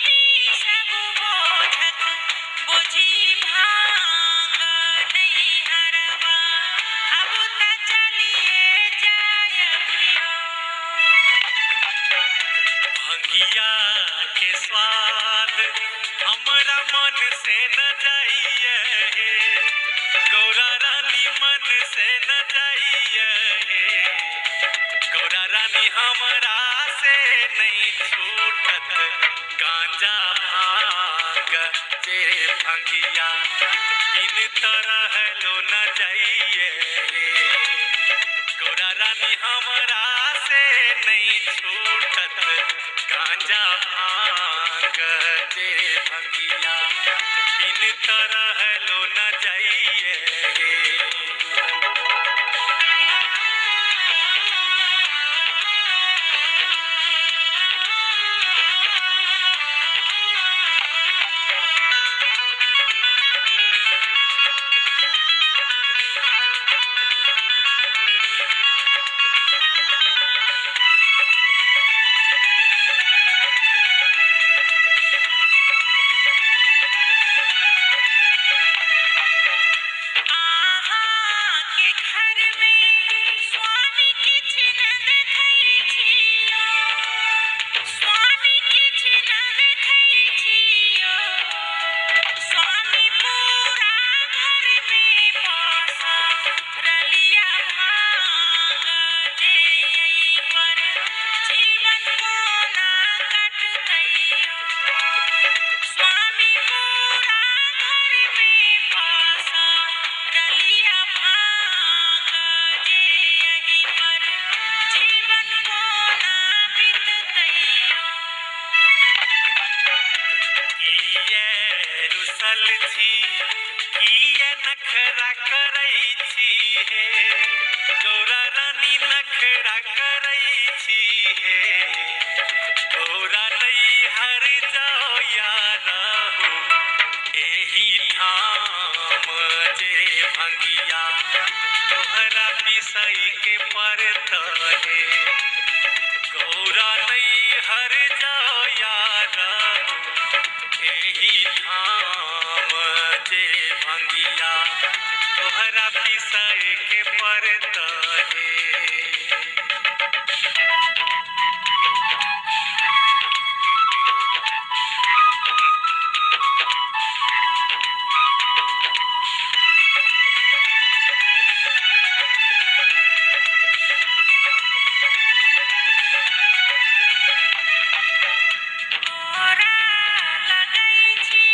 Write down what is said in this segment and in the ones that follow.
सब बोझत बोझी भांग नहीं हरवा अब त चलिए जायबियो भंगिया के स्वाद हमरा मन से न जाइए गौरा रानी मन से न जाइए गौरा रानी हमरा से नहीं छूटत गांजा भांग जे भंगिया बिन तरह लो न जाइए गौरा रानी हमरा से नहीं छूटत गांजा भांग जे भंगिया बिन तरह लो न जाइए आहा के घर में स्वामी किछ न देखै छियो स्वामी किछ न देखै छियो स्वामी पूरा घर में पासा रलिया भांग जे यही पर जीवन कोना कटतैयो स्वामी पूरा घर में पासा रलिया भांग जे यही पर जीवन कोना बीततैयो किए रुसल छी किए नखरा करै छी हे गौरा रानी नखरा करै छी हे गौरा नहीं हर जाओ यार एही ठाम जे भंगिया तोहरा पिसई के परत हे गौरा नहीं हर जाओ यार एही ठाम जे भंगिया तोहरा पिसई के परत हे तोरा लगै छी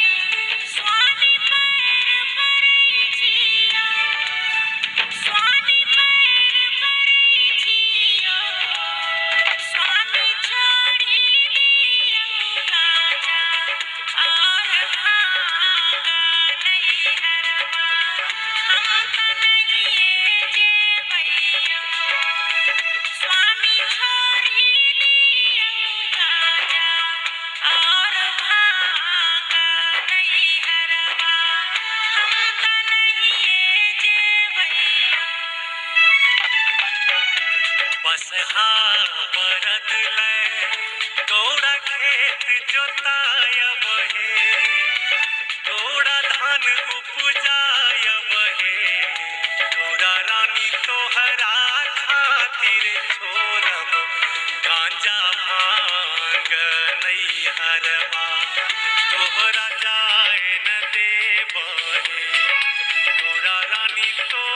स्वामी पैर पड़ै छियो स्वामी पैर पड़ै छियो स्वामी छोड़ी दियौ गाजा और भांग नहीं हरवा हम त नहीं जेबैयो स्वामी छोड़ी दियौ गाजा और भांग नहीं हरवा हम त नहीं जेबैयो बसहा बरद ले गौरा खेत जोतायब हे गौरा धान उपजायब हे गौरा रानी तोहरा खातिर छोड़ब गांजा भांग नहीं हरवा तोहरा जा